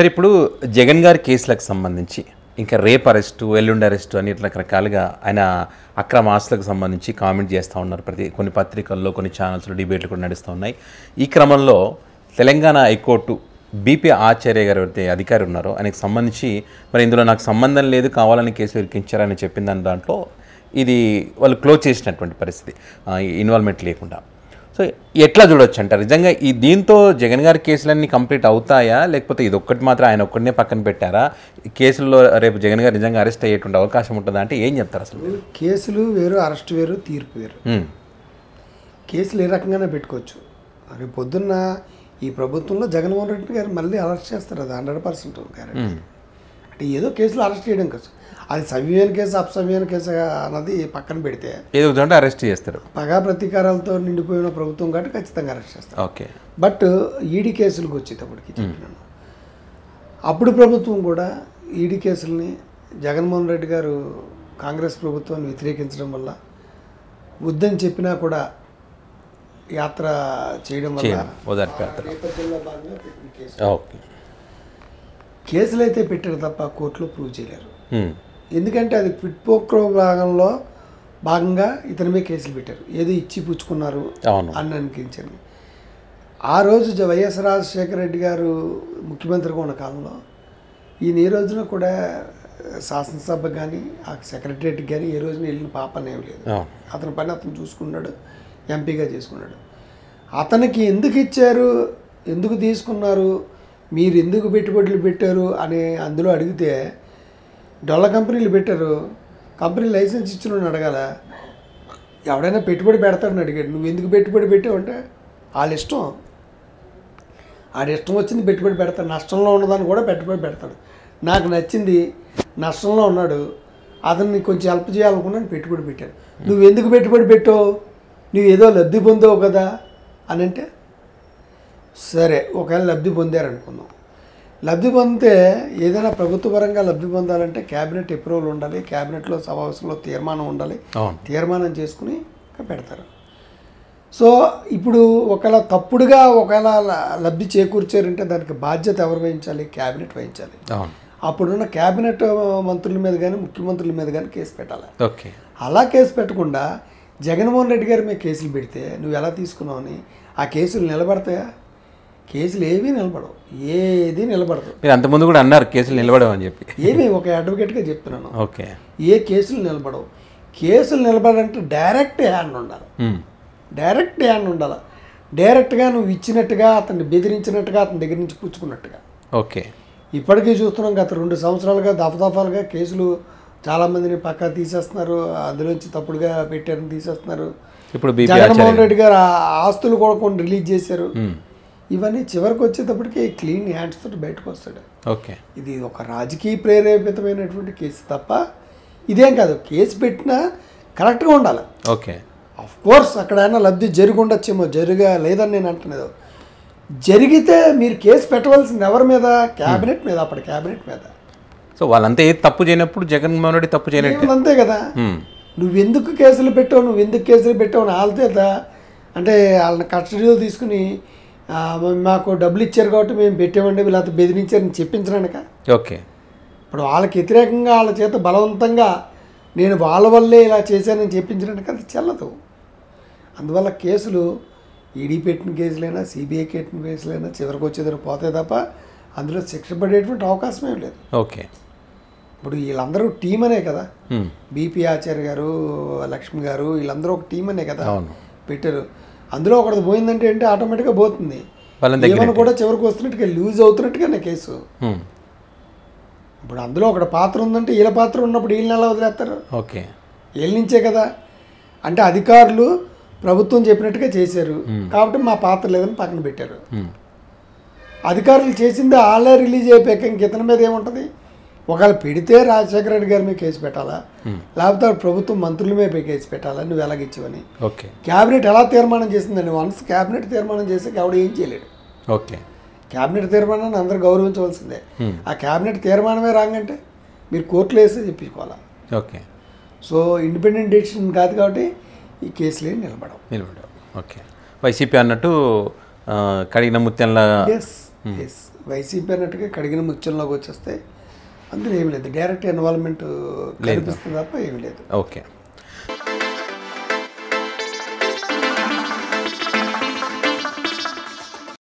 సరే, ఇప్పుడు జగన్ గారి కేసులకు సంబంధించి ఇంకా రేపు అరెస్టు, ఎల్లుండి అరెస్టు అని ఇట్లా రకరకాలుగా ఆయన అక్రమ ఆస్తులకు సంబంధించి కామెంట్ చేస్తూ ఉన్నారు. కొన్ని పత్రికల్లో, కొన్ని ఛానల్స్లో డిబేట్లు కూడా నడుస్తూ ఉన్నాయి. ఈ క్రమంలో తెలంగాణ హైకోర్టు బీపీ ఆచార్య గారు ఎవరైతే అధికారి ఉన్నారో ఆయనకు సంబంధించి మరి ఇందులో నాకు సంబంధం లేదు, కావాలని కేసు ఇరికించారని చెప్పిన దాంట్లో ఇది వాళ్ళు క్లోజ్ చేసినటువంటి పరిస్థితి, ఇన్వాల్వ్మెంట్ లేకుండా. సో ఎట్లా చూడొచ్చు అంటారు నిజంగా దీంతో జగన్ గారి కేసులన్నీ కంప్లీట్ అవుతాయా, లేకపోతే ఇది ఒక్కటి మాత్రం ఆయన ఒక్కడినే పక్కన పెట్టారా? కేసుల్లో రేపు జగన్ గారు నిజంగా అరెస్ట్ అయ్యేటువంటి అవకాశం ఉంటుందా అంటే ఏం చెప్తారు? అసలు కేసులు వేరు, అరెస్ట్ వేరు, తీర్పు వేరు. కేసులు ఏ రకంగానే పెట్టుకోవచ్చు. రేపు పొద్దున్న ఈ ప్రభుత్వంలో జగన్మోహన్ రెడ్డి గారు మళ్ళీ అరెస్ట్ చేస్తారు, అది 100% గ్యారెంటీ. అంటే ఏదో కేసులు అరెస్ట్ చేయడం కోసం, అది సవ్యమైన కేసు అపసవ్యమైన కేసు అన్నది పక్కన పెడితే ఏదో చోట అరెస్ట్ చేస్తారు. పగా ప్రతీకారాలతో నిండిపోయిన ప్రభుత్వం కాబట్టి ఖచ్చితంగా అరెస్ట్ చేస్తారు. ఓకే. బట్ ఈడీ కేసులకు వచ్చేటప్పటికి చెప్పినాను, అప్పుడు ప్రభుత్వం కూడా ఈడీ కేసుల్ని జగన్మోహన్ రెడ్డి గారు కాంగ్రెస్ ప్రభుత్వాన్ని వ్యతిరేకించడం వల్ల వద్దని చెప్పినా కూడా యాత్ర చేయడం వల్ల నేపథ్యంలో భాగంగా పెట్టిన కేసు. కేసులు అయితే పెట్టారు తప్ప కోర్టులో ప్రూవ్ చేయలేరు. ఎందుకంటే అది క్విడ్ ప్రోక్వో భాగంగా ఇతనిమే కేసులు పెట్టారు, ఏదో ఇచ్చి పుచ్చుకున్నారు అని అనిపించింది. ఆ రోజు వైఎస్ రాజశేఖర రెడ్డి గారు ముఖ్యమంత్రిగా ఉన్న కాలంలో ఈయన ఏ రోజున కూడా శాసనసభ కానీ ఆ సెక్రటరియట్కి కానీ ఏ రోజున వెళ్ళిన పాపనేమి లేదు. అతని పని అతను చూసుకున్నాడు, ఎంపీగా చేసుకున్నాడు. అతనికి ఎందుకు ఇచ్చారు, ఎందుకు తీసుకున్నారు, మీరు ఎందుకు పెట్టుబడులు పెట్టారు అని అందులో అడిగితే డొల్ల కంపెనీలు పెట్టారు, కంపెనీ లైసెన్స్ ఇచ్చిన అడగాల, ఎవడైనా పెట్టుబడి పెడతాడని అడిగాడు. నువ్వు ఎందుకు పెట్టుబడి పెట్టావు అంటే వాళ్ళ ఇష్టం, ఆడి ఇష్టం వచ్చింది పెట్టుబడి పెడతాడు, నష్టంలో ఉన్నదాన్ని కూడా పెట్టుబడి పెడతాడు. నాకు నచ్చింది, నష్టంలో ఉన్నాడు, అతన్ని కొంచెం హెల్ప్ చేయాలనుకున్నాను పెట్టుబడి పెట్టాను. నువ్వు ఎందుకు పెట్టుబడి పెట్టావు, నువ్వు ఏదో లబ్ధి పొందావు కదా అని అంటే సరే, ఒకవేళ లబ్ధి పొందారనుకుందాం. లబ్ధి పొందితే ఏదైనా ప్రభుత్వ పరంగా లబ్ధి పొందాలంటే క్యాబినెట్ అప్రూవల్ ఉండాలి, క్యాబినెట్లో సమావేశంలో తీర్మానం ఉండాలి, తీర్మానం చేసుకుని పెడతారు. సో ఇప్పుడు ఒకవేళ తప్పుడుగా ఒకవేళ లబ్ధి చేకూర్చారంటే దానికి బాధ్యత ఎవరు వహించాలి? క్యాబినెట్ వహించాలి. అప్పుడున్న క్యాబినెట్ మంత్రుల మీద కానీ ముఖ్యమంత్రుల మీద కానీ కేసు పెట్టాలి. అలా కేసు పెట్టకుండా జగన్మోహన్ రెడ్డి గారి మీద కేసులు పెడితే నువ్వు ఎలా తీసుకున్నావు అని ఆ కేసులు నిలబడతాయా? కేసులు ఏమీ నిలబడవు, ఏది నిలబడదు. మీరు అంతకుముందు కూడా అన్నారు కేసులు నిలబడవు అని చెప్పి. ఏమీ ఒక అడ్వకేట్గా చెప్తున్నాను. ఏ కేసులు నిలబడవు. కేసులు నిలబడాలంటే డైరెక్ట్ హ్యాండ్ ఉండాలి, డైరెక్ట్ హ్యాండ్ ఉండాలి. డైరెక్ట్గా నువ్వు ఇచ్చినట్టుగా, అతన్ని బెదిరించినట్టుగా, అతని దగ్గర నుంచి పుచ్చుకున్నట్టుగా. ఇప్పటికీ చూస్తున్నాం, గత 2 సంవత్సరాలుగా దఫదఫాలుగా కేసులు చాలామందిని పక్కా తీసేస్తున్నారు, అందులోంచి తప్పుడుగా పెట్టారని తీసేస్తున్నారు. ఇప్పుడు జగన్మోహన్ రెడ్డి గారు ఆస్తులు కూడా కొన్ని రిలీజ్ చేశారు. ఇవన్నీ చివరికి వచ్చేటప్పటికి క్లీన్ హ్యాండ్స్ తోటి బయటకు వస్తాడు. ఇది ఒక రాజకీయ ప్రేరేపితమైనటువంటి కేసు తప్ప ఇదేం కాదు. కేసు పెట్టినా కరెక్ట్గా ఉండాలి. ఆఫ్ కోర్స్ అక్కడైనా లబ్ధి జరిగి ఉండొచ్చేమో, లేదని నేను అంటున్నది. జరిగితే మీరు కేసు పెట్టవలసింది ఎవరి మీద? క్యాబినెట్ మీద, అప్పటి క్యాబినెట్ మీద. సో వాళ్ళంతా ఏ తప్పు చేయనప్పుడు జగన్మోహన్ రెడ్డి తప్పు చేయనట్టు అంతే కదా. నువ్వెందుకు కేసులు పెట్టావు, నువ్వెందుకు కేసులు పెట్టావు అని వాళ్ళతో అంటే వాళ్ళని కస్టడీలో తీసుకుని మాకు డబ్బులు ఇచ్చారు కాబట్టి మేము పెట్టామండి, వీళ్ళతో బెదిరించారని చెప్పించడానిక. ఇప్పుడు వాళ్ళకి వ్యతిరేకంగా వాళ్ళ చేత బలవంతంగా నేను వాళ్ళ వల్లే ఇలా చేశానని చెప్పించడానికి అది చెల్లదు. అందువల్ల కేసులు ఈడీ పెట్టిన కేసులైనా, సిబిఐ పెట్టిన కేసులైనా చివరికి వచ్చేదాన్ని పోతే తప్ప అందులో శిక్ష పడేటువంటి అవకాశం ఏం లేదు. ఇప్పుడు వీళ్ళందరూ టీం అనే కదా, బీపీ ఆచార్య గారు, లక్ష్మి గారు, వీళ్ళందరూ ఒక టీం అనే కదా పెట్టారు. అందులో ఒకటి పోయిందంటే ఏంటి ఆటోమేటిక్గా పోతుంది. ఏమైనా కూడా చివరికి వస్తున్నట్టుగా లూజ్ అవుతున్నట్టుగానే కేసు. ఇప్పుడు అందులో ఒకటి పాత్ర ఉందంటే వీళ్ళ పాత్ర ఉన్నప్పుడు వీళ్ళని ఎలా వదిలేస్తారు? వీళ్ళ నుంచే కదా. అంటే అధికారులు ప్రభుత్వం చెప్పినట్టుగా చేశారు కాబట్టి మా పాత్ర లేదని పక్కన పెట్టారు. అధికారులు చేసింది వాళ్ళే రిలీజ్ అయిపోయాక ఇంక ఇతని మీద ఏముంటుంది? ఒకవేళ పెడితే రాజశేఖర రెడ్డి గారి మీద కేసు పెట్టాలా, లేకపోతే ప్రభుత్వం మంత్రుల మీద కేసు పెట్టాలా, నువ్వు ఎలాగిచ్చావని. క్యాబినెట్ ఎలా తీర్మానం చేసిందండి? వన్స్ క్యాబినెట్ తీర్మానం చేస్తే ఎవడు ఏం చేయలేడు. క్యాబినెట్ తీర్మానాన్ని అందరూ గౌరవించవలసిందే. ఆ క్యాబినెట్ తీర్మానమే రాంగంటే మీరు కోర్టులో వేస్తే చెప్పించుకోవాలా. సో ఇండిపెండెంట్ డెసిషన్ కాదు కాబట్టి ఈ కేసులే నిలబడవు. వైసీపీ అన్నట్టు కడిగిన ముత్యంలా వైసీపీ అన్నట్టుగా కడిగిన ముత్యంలోకి వచ్చేస్తే అందులో ఏమి లేదు, డైరెక్ట్ ఇన్వాల్వ్మెంట్ కనిపిస్తుంది తప్ప ఏమి లేదు. ఓకే.